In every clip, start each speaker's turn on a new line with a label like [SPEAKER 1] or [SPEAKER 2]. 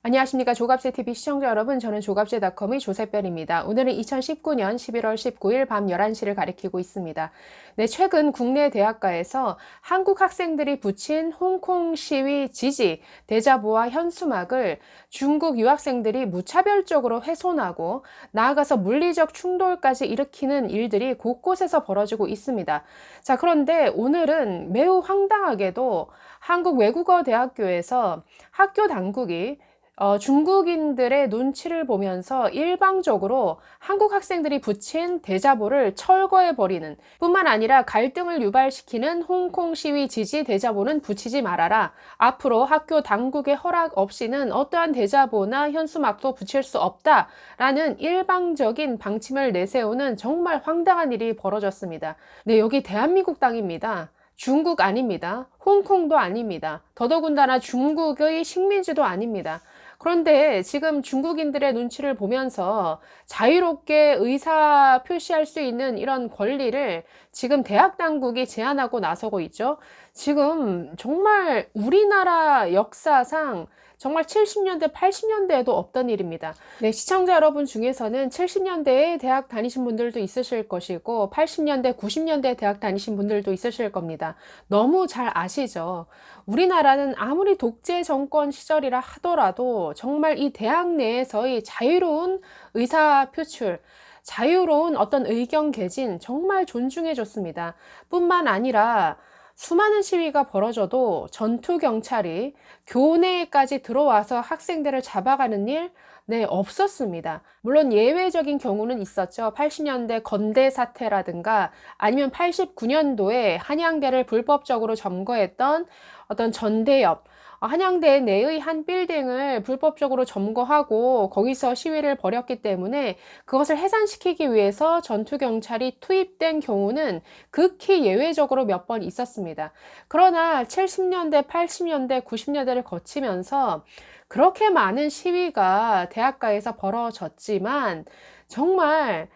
[SPEAKER 1] 안녕하십니까. 조갑제TV 시청자 여러분, 저는 조갑제닷컴의 조세별입니다. 오늘은 2019년 11월 19일 밤 11시를 가리키고 있습니다. 네, 최근 국내 대학가에서 한국 학생들이 붙인 홍콩 시위 지지, 대자보와 현수막을 중국 유학생들이 무차별적으로 훼손하고 나아가서 물리적 충돌까지 일으키는 일들이 곳곳에서 벌어지고 있습니다. 자, 그런데 오늘은 매우 황당하게도 한국 외국어 대학교에서 학교 당국이 중국인들의 눈치를 보면서 일방적으로 한국 학생들이 붙인 대자보를 철거해버리는 뿐만 아니라 갈등을 유발시키는 홍콩 시위 지지 대자보는 붙이지 말아라. 앞으로 학교 당국의 허락 없이는 어떠한 대자보나 현수막도 붙일 수 없다라는 일방적인 방침을 내세우는 정말 황당한 일이 벌어졌습니다. 네, 여기 대한민국 땅입니다. 중국 아닙니다. 홍콩도 아닙니다. 더더군다나 중국의 식민지도 아닙니다. 그런데 지금 중국인들의 눈치를 보면서 자유롭게 의사 표시할 수 있는 이런 권리를 지금 대학 당국이 제한하고 나서고 있죠. 지금 정말 우리나라 역사상 정말 70년대, 80년대에도 없던 일입니다. 네, 시청자 여러분 중에서는 70년대에 대학 다니신 분들도 있으실 것이고 80년대, 90년대 대학 다니신 분들도 있으실 겁니다. 너무 잘 아시죠? 우리나라는 아무리 독재 정권 시절이라 하더라도 정말 이 대학 내에서의 자유로운 의사 표출, 자유로운 어떤 의견 개진 정말 존중해 줬습니다. 뿐만 아니라 수많은 시위가 벌어져도 전투 경찰이 교내까지 들어와서 학생들을 잡아가는 일, 네, 없었습니다. 물론 예외적인 경우는 있었죠. 80년대 건대 사태라든가 아니면 89년도에 한양대를 불법적으로 점거했던 어떤 전대협, 한양대 내의 한 빌딩을 불법적으로 점거하고 거기서 시위를 벌였기 때문에 그것을 해산시키기 위해서 전투경찰이 투입된 경우는 극히 예외적으로 몇 번 있었습니다. 그러나 70년대, 80년대, 90년대를 거치면서 그렇게 많은 시위가 대학가에서 벌어졌지만 정말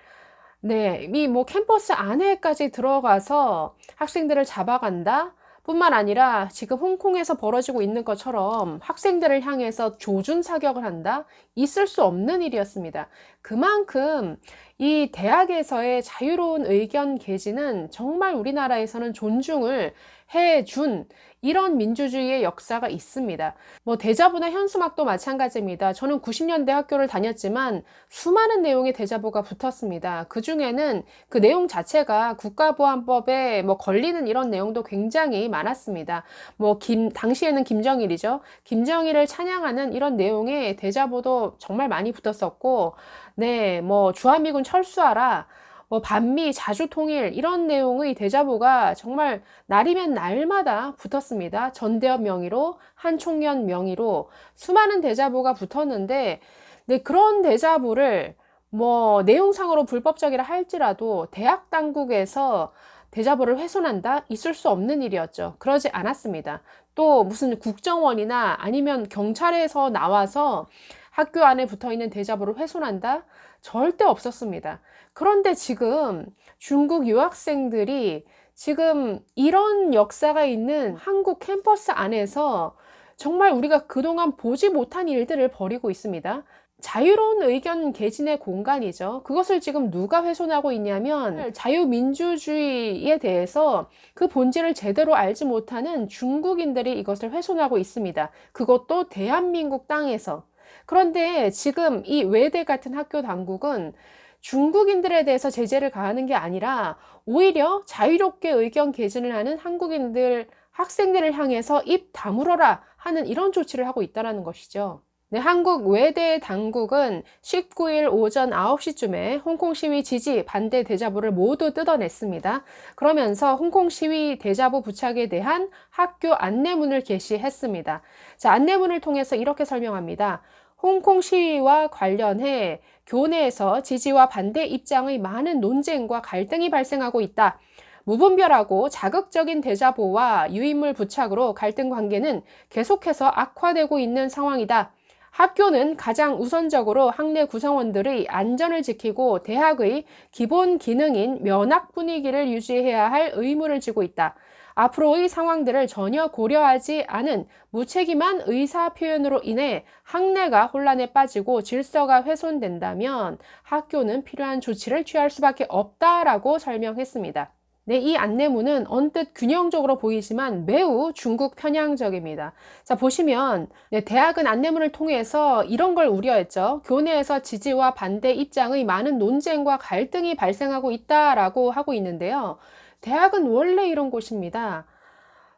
[SPEAKER 1] 네, 이 뭐 캠퍼스 안에까지 들어가서 학생들을 잡아간다? 뿐만 아니라 지금 홍콩에서 벌어지고 있는 것처럼 학생들을 향해서 조준 사격을 한다? 있을 수 없는 일이었습니다. 그만큼 이 대학에서의 자유로운 의견 개진은 정말 우리나라에서는 존중을 해준 이런 민주주의의 역사가 있습니다. 뭐 대자보나 현수막도 마찬가지입니다. 저는 90년대 학교를 다녔지만 수많은 내용의 대자보가 붙었습니다. 그 중에는 그 내용 자체가 국가보안법에 뭐 걸리는 이런 내용도 굉장히 많았습니다. 뭐 당시에는 김정일이죠. 김정일을 찬양하는 이런 내용의 대자보도 정말 많이 붙었었고, 네, 뭐 주한미군 철수하라. 뭐 반미 자주통일 이런 내용의 대자보가 정말 날이면 날마다 붙었습니다. 전대협 명의로 한총련 명의로 수많은 대자보가 붙었는데 네, 그런 대자보를 뭐 내용상으로 불법적이라 할지라도 대학 당국에서 대자보를 훼손한다? 있을 수 없는 일이었죠. 그러지 않았습니다. 또 무슨 국정원이나 아니면 경찰에서 나와서 학교 안에 붙어 있는 대자보를 훼손한다? 절대 없었습니다. 그런데 지금 중국 유학생들이 지금 이런 역사가 있는 한국 캠퍼스 안에서 정말 우리가 그동안 보지 못한 일들을 벌이고 있습니다. 자유로운 의견 개진의 공간이죠. 그것을 지금 누가 훼손하고 있냐면 자유민주주의에 대해서 그 본질을 제대로 알지 못하는 중국인들이 이것을 훼손하고 있습니다. 그것도 대한민국 땅에서. 그런데 지금 이 외대 같은 학교 당국은 중국인들에 대해서 제재를 가하는 게 아니라 오히려 자유롭게 의견 개진을 하는 한국인들, 학생들을 향해서 입 다물어라 하는 이런 조치를 하고 있다는 것이죠. 네, 한국 외대 당국은 19일 오전 9시쯤에 홍콩 시위 지지 반대 대자보를 모두 뜯어냈습니다. 그러면서 홍콩 시위 대자보 부착에 대한 학교 안내문을 게시했습니다. 자, 안내문을 통해서 이렇게 설명합니다. 홍콩 시위와 관련해 교내에서 지지와 반대 입장의 많은 논쟁과 갈등이 발생하고 있다. 무분별하고 자극적인 대자보와 유인물 부착으로 갈등 관계는 계속해서 악화되고 있는 상황이다. 학교는 가장 우선적으로 학내 구성원들의 안전을 지키고 대학의 기본 기능인 면학 분위기를 유지해야 할 의무를 지고 있다. 앞으로의 상황들을 전혀 고려하지 않은 무책임한 의사 표현으로 인해 학내가 혼란에 빠지고 질서가 훼손된다면 학교는 필요한 조치를 취할 수밖에 없다라고 설명했습니다. 네, 이 안내문은 언뜻 균형적으로 보이지만 매우 중국 편향적입니다. 자, 보시면 네, 대학은 안내문을 통해서 이런 걸 우려했죠. 교내에서 지지와 반대 입장의 많은 논쟁과 갈등이 발생하고 있다라고 하고 있는데요. 대학은 원래 이런 곳입니다.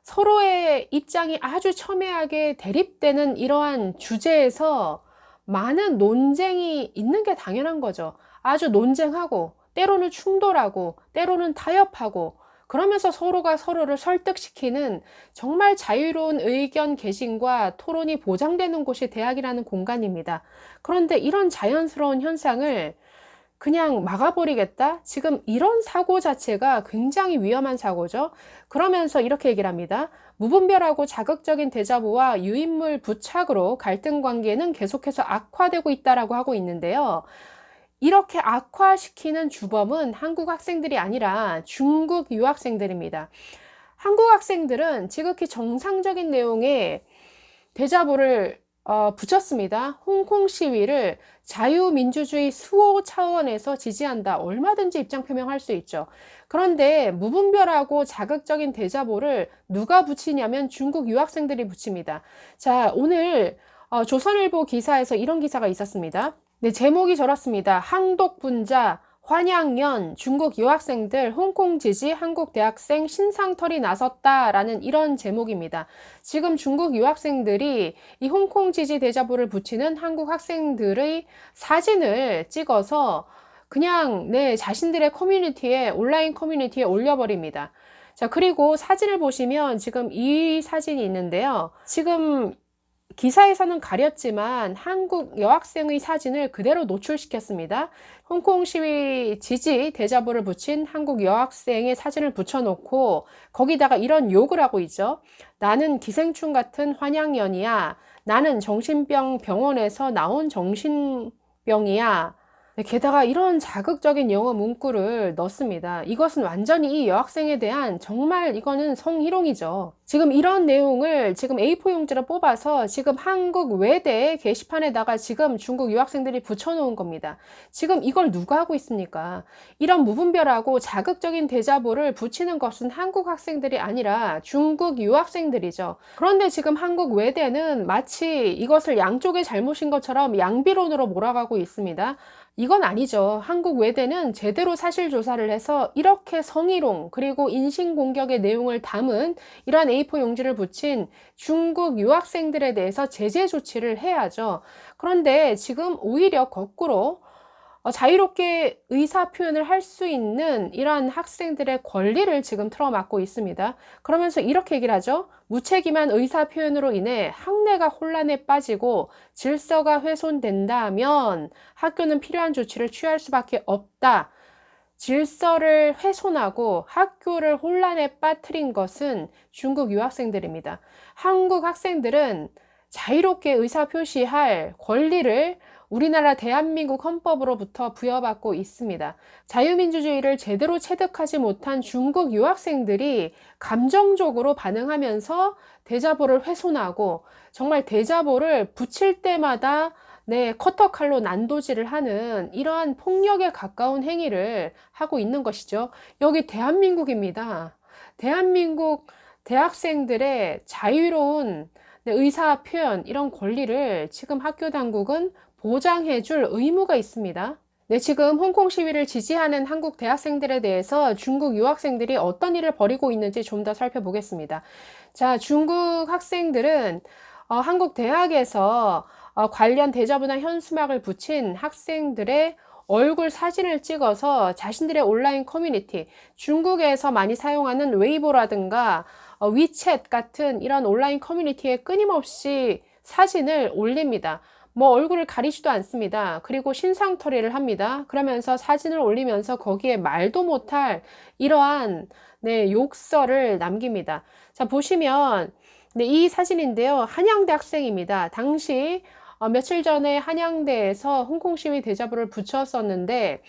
[SPEAKER 1] 서로의 입장이 아주 첨예하게 대립되는 이러한 주제에서 많은 논쟁이 있는 게 당연한 거죠. 아주 논쟁하고 때로는 충돌하고 때로는 타협하고 그러면서 서로가 서로를 설득시키는 정말 자유로운 의견 개진과 토론이 보장되는 곳이 대학이라는 공간입니다. 그런데 이런 자연스러운 현상을 그냥 막아버리겠다? 지금 이런 사고 자체가 굉장히 위험한 사고죠. 그러면서 이렇게 얘기를 합니다. 무분별하고 자극적인 대자보와 유인물 부착으로 갈등 관계는 계속해서 악화되고 있다라고 하고 있는데요. 이렇게 악화시키는 주범은 한국 학생들이 아니라 중국 유학생들입니다. 한국 학생들은 지극히 정상적인 내용의 대자보를 붙였습니다. 홍콩 시위를 자유민주주의 수호 차원에서 지지한다. 얼마든지 입장 표명할 수 있죠. 그런데 무분별하고 자극적인 대자보를 누가 붙이냐면 중국 유학생들이 붙입니다. 자, 오늘 조선일보 기사에서 이런 기사가 있었습니다. 네, 제목이 저렇습니다. 항독분자 환양연 중국 유학생들 홍콩 지지 한국 대학생 신상털이 나섰다라는 이런 제목입니다. 지금 중국 유학생들이 이 홍콩 지지 대자보를 붙이는 한국 학생들의 사진을 찍어서 그냥 자신들의 커뮤니티에 온라인 커뮤니티에 올려버립니다. 자, 그리고 사진을 보시면 지금 이 사진이 있는데요. 지금 기사에서는 가렸지만 한국 여학생의 사진을 그대로 노출시켰습니다. 홍콩 시위 지지 대자보를 붙인 한국 여학생의 사진을 붙여놓고 거기다가 이런 욕을 하고 있죠. 나는 기생충 같은 환양연이야. 나는 정신병 병원에서 나온 정신병이야. 게다가 이런 자극적인 영어 문구를 넣습니다. 이것은 완전히 이 여학생에 대한 정말 이거는 성희롱이죠. 지금 이런 내용을 지금 A4 용지로 뽑아서 지금 한국 외대 게시판에다가 지금 중국 유학생들이 붙여놓은 겁니다. 지금 이걸 누가 하고 있습니까? 이런 무분별하고 자극적인 대자보를 붙이는 것은 한국 학생들이 아니라 중국 유학생들이죠. 그런데 지금 한국 외대는 마치 이것을 양쪽의 잘못인 것처럼 양비론으로 몰아가고 있습니다. 이건 아니죠. 한국 외대는 제대로 사실 조사를 해서 이렇게 성희롱 그리고 인신공격의 내용을 담은 이러한 A4 용지를 붙인 중국 유학생들에 대해서 제재 조치를 해야죠. 그런데 지금 오히려 거꾸로 자유롭게 의사 표현을 할 수 있는 이러한 학생들의 권리를 지금 틀어막고 있습니다. 그러면서 이렇게 얘기를 하죠. 무책임한 의사 표현으로 인해 학내가 혼란에 빠지고 질서가 훼손된다면 학교는 필요한 조치를 취할 수밖에 없다. 질서를 훼손하고 학교를 혼란에 빠뜨린 것은 중국 유학생들입니다. 한국 학생들은 자유롭게 의사 표시할 권리를 우리나라 대한민국 헌법으로부터 부여받고 있습니다. 자유민주주의를 제대로 체득하지 못한 중국 유학생들이 감정적으로 반응하면서 대자보를 훼손하고 정말 대자보를 붙일 때마다 커터칼로 난도질을 하는 이러한 폭력에 가까운 행위를 하고 있는 것이죠. 여기 대한민국입니다. 대한민국 대학생들의 자유로운 의사 표현 이런 권리를 지금 학교 당국은 보장해 줄 의무가 있습니다. 지금 홍콩 시위를 지지하는 한국 대학생들에 대해서 중국 유학생들이 어떤 일을 벌이고 있는지 좀 더 살펴보겠습니다. 자, 중국 학생들은 한국 대학에서 관련 대자보나 현수막을 붙인 학생들의 얼굴 사진을 찍어서 자신들의 온라인 커뮤니티, 중국에서 많이 사용하는 웨이보라든가 위챗 같은 이런 온라인 커뮤니티에 끊임없이 사진을 올립니다. 뭐 얼굴을 가리지도 않습니다. 그리고 신상털이를 합니다. 그러면서 사진을 올리면서 거기에 말도 못할 이러한 욕설을 남깁니다. 자, 보시면 이 사진인데요. 한양대 학생입니다. 당시 며칠 전에 한양대에서 홍콩 시위 대자보를 붙였었는데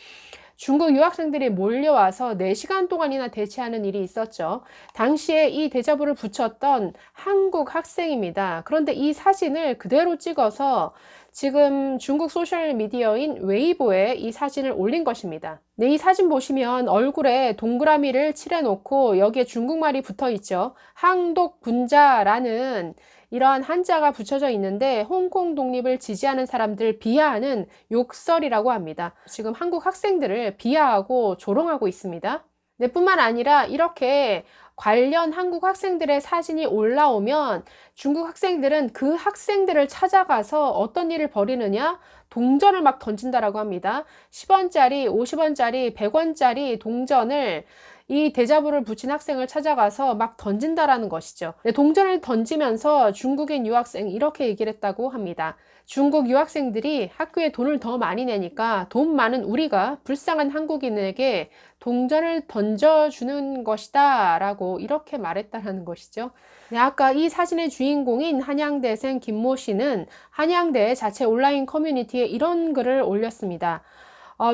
[SPEAKER 1] 중국 유학생들이 몰려와서 4시간 동안이나 대치하는 일이 있었죠. 당시에 이 대자보를 붙였던 한국 학생입니다. 그런데 이 사진을 그대로 찍어서 지금 중국 소셜미디어인 웨이보에 이 사진을 올린 것입니다. 네, 이 사진 보시면 얼굴에 동그라미를 칠해놓고 여기에 중국말이 붙어 있죠. 항독분자라는 이러한 한자가 붙여져 있는데 홍콩 독립을 지지하는 사람들 비하하는 욕설이라고 합니다. 지금 한국 학생들을 비하하고 조롱하고 있습니다. 네, 뿐만 아니라 이렇게 관련 한국 학생들의 사진이 올라오면 중국 학생들은 그 학생들을 찾아가서 어떤 일을 벌이느냐? 동전을 막 던진다라고 합니다. 10원짜리, 50원짜리, 100원짜리 동전을 이 대자보를 붙인 학생을 찾아가서 막 던진다라는 것이죠. 네, 동전을 던지면서 중국인 유학생 이렇게 얘기를 했다고 합니다. 중국 유학생들이 학교에 돈을 더 많이 내니까 돈 많은 우리가 불쌍한 한국인에게 동전을 던져주는 것이다 라고 이렇게 말했다라는 것이죠. 네, 아까 이 사진의 주인공인 한양대생 김모 씨는 한양대 자체 온라인 커뮤니티에 이런 글을 올렸습니다.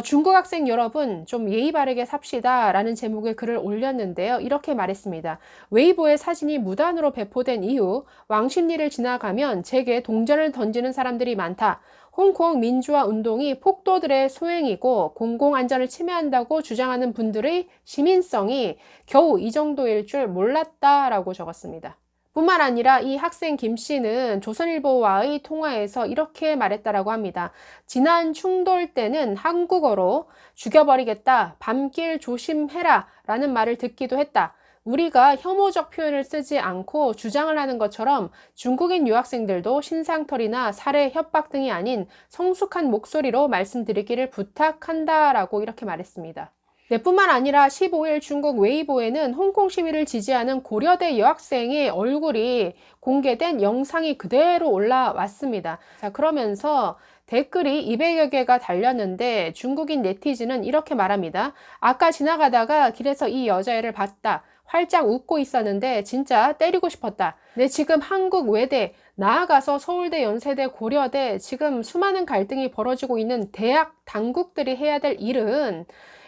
[SPEAKER 1] 중국 학생 여러분 좀 예의 바르게 삽시다 라는 제목의 글을 올렸는데요. 이렇게 말했습니다. 웨이보의 사진이 무단으로 배포된 이후 왕십리를 지나가면 제게 동전을 던지는 사람들이 많다. 홍콩 민주화 운동이 폭도들의 소행이고 공공안전을 침해한다고 주장하는 분들의 시민성이 겨우 이 정도일 줄 몰랐다라고 적었습니다. 뿐만 아니라 이 학생 김 씨는 조선일보와의 통화에서 이렇게 말했다라고 합니다. 지난 충돌 때는 한국어로 죽여버리겠다, 밤길 조심해라 라는 말을 듣기도 했다. 우리가 혐오적 표현을 쓰지 않고 주장을 하는 것처럼 중국인 유학생들도 신상털이나 살해, 협박 등이 아닌 성숙한 목소리로 말씀드리기를 부탁한다라고 이렇게 말했습니다. 네, 뿐만 아니라 15일 중국 웨이보에는 홍콩 시위를 지지하는 고려대 여학생의 얼굴이 공개된 영상이 그대로 올라왔습니다. 자, 그러면서 댓글이 200여 개가 달렸는데 중국인 네티즌은 이렇게 말합니다. 아까 지나가다가 길에서 이 여자애를 봤다. 활짝 웃고 있었는데 진짜 때리고 싶었다. 네, 지금 한국 외대, 나아가서 서울대, 연세대, 고려대 지금 수많은 갈등이 벌어지고 있는 대학 당국들이 해야 될 일은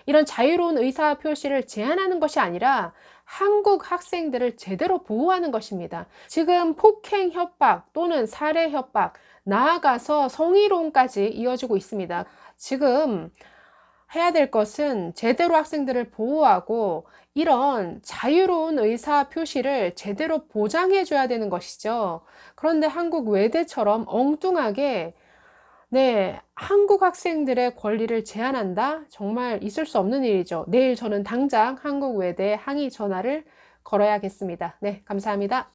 [SPEAKER 1] 이런 자유로운 의사 표시를 제한하는 것이 아니라 한국 학생들을 제대로 보호하는 것입니다. 지금 폭행 협박 또는 살해 협박, 나아가서 성희롱까지 이어지고 있습니다. 지금 해야 될 것은 제대로 학생들을 보호하고 이런 자유로운 의사 표시를 제대로 보장해 줘야 되는 것이죠. 그런데 한국 외대처럼 엉뚱하게 네, 한국 학생들의 권리를 제한한다? 정말 있을 수 없는 일이죠. 내일 저는 당장 한국 외대 항의 전화를 걸어야겠습니다. 네, 감사합니다.